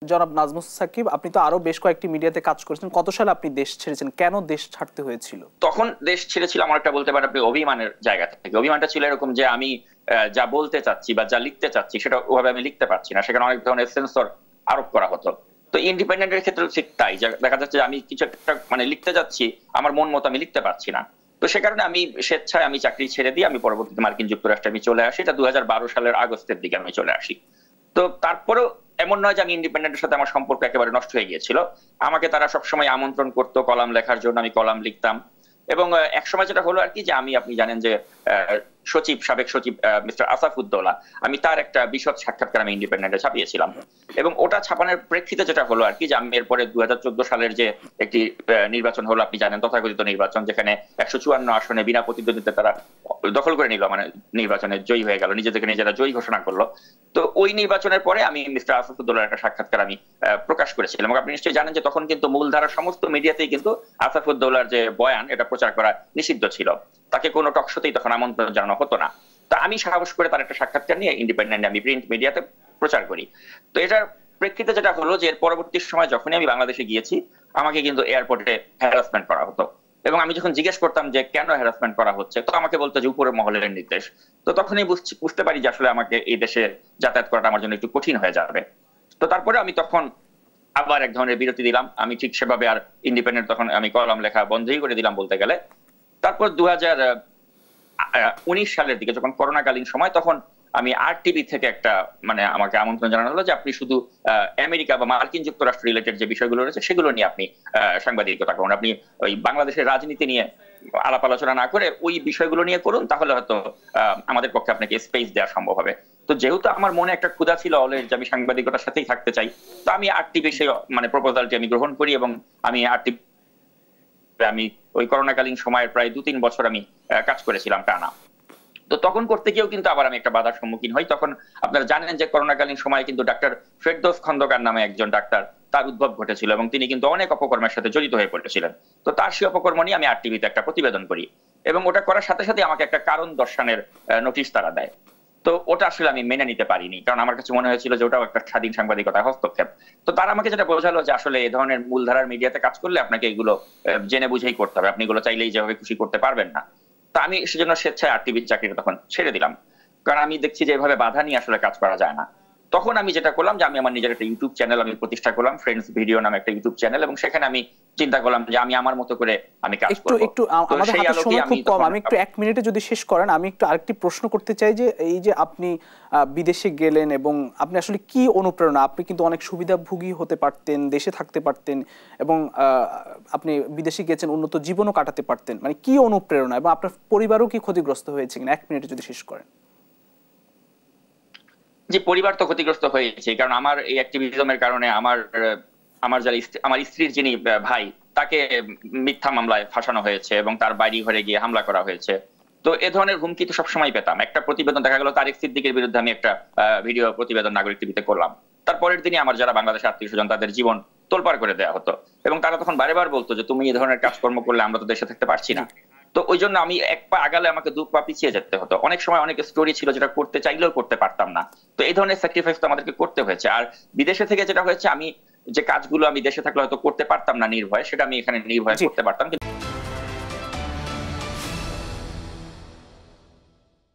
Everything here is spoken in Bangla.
জনাব নাজমুস সাকিব, আপনি তো আরো বেশ কয়েকটি মিডিয়াতে কাজ করেছেন। কত সালে আপনি দেশ ছেড়েছেন? কেন দেশ ছাড়তে হয়েছিল? তখন দেশ ছেড়েছিল আমার একটা বলতে পারেন আপনি অভিমানের জায়গা থেকে। অভিমানটা ছিল এরকম যে আমি যা বলতে চাচ্ছি বা যা লিখতে চাচ্ছি সেটা ওভাবে আমি লিখতে পারছি না, সেখানে অনেক ধরনের সেন্সর আরোপ করা হতো। তো ইন্ডিপেন্ডেন্টের ক্ষেত্রে ঠিক তাই, দেখা যাচ্ছে আমি কিছু একটা লিখতে যাচ্ছি, আমার মন মতো আমি লিখতে পারছি না। তো সে কারণে আমি স্বেচ্ছায় চাকরি ছেড়ে দিয়ে আমি পরবর্তীতে মার্কিন যুক্তরাষ্ট্রে আমি চলে আসি। এটা 2012 সালের আগস্টের দিকে আমি চলে আসি। তো তারপরেও এমন নয় যে আমি ইন্ডিপেন্ডেন্টের সাথে আমার সম্পর্ক একেবারে নষ্ট হয়ে গিয়েছিল। আমাকে তারা সবসময় আমন্ত্রণ করতো কলাম লেখার জন্য, আমি কলাম লিখতাম। এবং এক সময় যেটা হলো আর কি, যে আপনি জানেন যে সাবেক সচিব মিস্টার আসাফুদ্দৌলা, আমি তার একটা বিশদ সাক্ষাৎকার আমি ইন্ডিপেন্ডেন্টে ছাপিয়েছিলাম। এবং ওটা ছাপানোর প্রেক্ষিতে যেটা হলো আর কি, যে আমি এরপরে 2014 সালের যে একটি নির্বাচন হলো, আপনি জানেন, তথাকথিত নির্বাচন, যেখানে 154 আসনে বিনা প্রতিদ্বন্দ্বিতা তারা দখল করে নিল, নির্বাচনে জয়ী হয়ে গেল, নিজেদেরকে নিজেরা জয়ী ঘোষণা করলো। তো ওই নির্বাচনের পরে আমি মিস্টার আসাফুদ্দৌলার একটা সাক্ষাৎকার আমি প্রকাশ করেছিলাম। এবং আপনি নিশ্চয়ই জানেন যে তখন কিন্তু মূলধারার সমস্ত মিডিয়াতেই কিন্তু আসাফুদ্দৌলার যে বয়ান এটা প্রচার করা নিষিদ্ধ ছিল, তাকে কোনো টকশোতেই তখন আমন্ত্রণ জানানো হতো না। তো আমি সাহস করে তার একটা সাক্ষাৎকার নিয়ে ইন্ডিপেন্ডেন্ট আমি প্রিন্ট মিডিয়াতে প্রচার করি। তো এটার প্রেক্ষিতে যেটা হলো যে এর পরবর্তী সময় যখনই আমি বাংলাদেশে গিয়েছি, আমাকে কিন্তু এয়ারপোর্টে হ্যারাসমেন্ট করা হতো। এবং আমি যখন জিজ্ঞেস করতাম যে কেন হ্যারাসমেন্ট করা হচ্ছে, তো আমাকে বলতো যে উপরের মহলের নির্দেশ। তো তখনই বুঝতে পারি যে আসলে আমাকে এই দেশে যাতায়াত করাটা আমার জন্য একটু কঠিন হয়ে যাবে। তো তারপরে আমি তখন আবার এক ধরনের বিরতি দিলাম। আমি ঠিক সেভাবে আর ইন্ডিপেন্ডেন্ট তখন আমি কলাম লেখা বন্ধই করে দিলাম বলতে গেলে। তারপর 2019 সালের দিকে যখন করোনাকালীন সময়, তখন আমি আরটিভি থেকে একটা আমাকে আমন্ত্রণ জানানো হলো যে আপনি শুধু আমেরিকা বা মার্কিন যুক্তরাষ্ট্র রিলেটেড যে বিষয়গুলো রয়েছে সেগুলো নিয়ে আপনি সাংবাদিকতা করুন। আপনি ওই বাংলাদেশের রাজনীতি নিয়ে আলাপ আলোচনা না করে ওই বিষয়গুলো নিয়ে করুন, তাহলে হয়তো আমাদের পক্ষে আপনাকে স্পেস দেওয়া সম্ভব হবে। তো যেহেতু আমার মনে একটা ক্ষুধা ছিল অলরেডি যে আমি সাংবাদিকতার সাথেই থাকতে চাই, তো আমি আরটিভি সেই প্রপোজালটি আমি গ্রহণ করি। এবং আমি আরটিভি আমি ওই করোনাকালীন সময়ের প্রায় 2-3 বছর আমি কাজ করেছিলাম টানা। তো তখন করতে গিয়েও কিন্তু আবার আমি একটা বাধার সম্মুখীন হই। তখন আপনারা জানেন যে করোনাকালীন সময়ে কিন্তু ডাক্তার ফেরদৌস খন্দকার নামে একজন ডাক্তার, তার উদ্ভব ঘটেছিল এবং তিনি কিন্তু অনেক অপকর্মের সাথে জড়িত হয়ে পড়েছিলেন। তো তার সেই অপকর্ম নিয়ে আমি আরটিভিতে একটা প্রতিবেদন করি, এবং ওটা করার সাথে সাথে আমাকে একটা কারণ দর্শানের নোটিশ তারা দেয়। তো ওটা আসলে আমি মেনে নিতে পারিনি, কারণ আমার কাছে মনে হয়েছিল যে ওটাও একটা স্বাধীন সাংবাদিকতার হস্তক্ষেপ। তো তারা আমাকে যেটা বোঝালো যে আসলে এই ধরনের মূলধারার মিডিয়াতে কাজ করলে আপনাকে এগুলো জেনে বুঝেই করতে হবে, আপনি এগুলো চাইলেই যেভাবে খুশি করতে পারবেন না। তো আমি সেজন্য স্বেচ্ছায় আরটিভির চাকরিটা তখন ছেড়ে দিলাম, কারণ আমি দেখছি যে এভাবে বাধা নিয়ে আসলে কাজ করা যায় না। তখন আমি যেটা করলাম যে আমি আমার নিজের একটা ইউটিউব চ্যানেল আমি প্রতিষ্ঠা করলাম, ফ্রেন্ডস ভিডিও নামে একটা ইউটিউব চ্যানেল, এবং সেখানে আমি চিন্তা করলাম যে আমি আমার মতো করে আমি কাজ করব। একটু আমাদের হাতে সময় খুব কম, আমি একটু 1 মিনিটে যদি শেষ করেন। আমি একটু আরেকটি প্রশ্ন করতে চাই যে এই যে আপনি বিদেশে গেলেন এবং আপনি আসলে কি অনুপ্রেরণা, আপনি কিন্তু অনেক সুবিধাভোগী হতে পারতেন, দেশে থাকতে পারতেন, এবং আপনি বিদেশে গেছেন উন্নত জীবনও কাটাতে পারতেন, কি অনুপ্রেরণা, এবং আপনার পরিবারও কি ক্ষতিগ্রস্ত হয়েছে কিনা 1 মিনিটে যদি শেষ করেন। যে পরিবার তো ক্ষতিগ্রস্ত হয়েছে, কারণ আমার এই অ্যাক্টিভিজমের কারণে আমার আমার স্ত্রীর যিনি ভাই, তাকে মিথ্যা মামলায় ফাঁসানো হয়েছে এবং তার বাড়ি ঘরে গিয়ে হামলা করা হয়েছে। তো এ ধরনের হুমকি তো সবসময় পেতাম। একটা প্রতিবেদন দেখা গেল তারেক সিদ্দিকের বিরুদ্ধে আমি একটা ভিডিও প্রতিবেদন নাগরিক টিভিতে করলাম, তারপরের দিনই আমার যারা বাংলাদেশের আত্মীয় স্বজন তাদের জীবন তোলপাড় করে দেওয়া হতো, এবং তারা তখন বারেবার বলতো যে তুমি এই ধরনের কাজকর্ম করলে আমরা তো দেশে থাকতে পারছি না। তো ওই জন্য আমি 1 পা আগালে আমাকে 2 পা পিছিয়ে যেতে হতো। অনেক সময় অনেক স্টোরি ছিল যেটা করতে চাইলেও করতে পারতাম না। তো এই ধরনের স্যাক্রিফাইস তো আমাদেরকে করতে হয়েছে। আর বিদেশে থেকে যেটা হয়েছে, আমি যে কাজগুলো আমি দেশে থাকলে হয়তো করতে পারতাম না নির্ভয়ে, সেটা আমি এখানে নির্ভয়ে করতে পারতাম।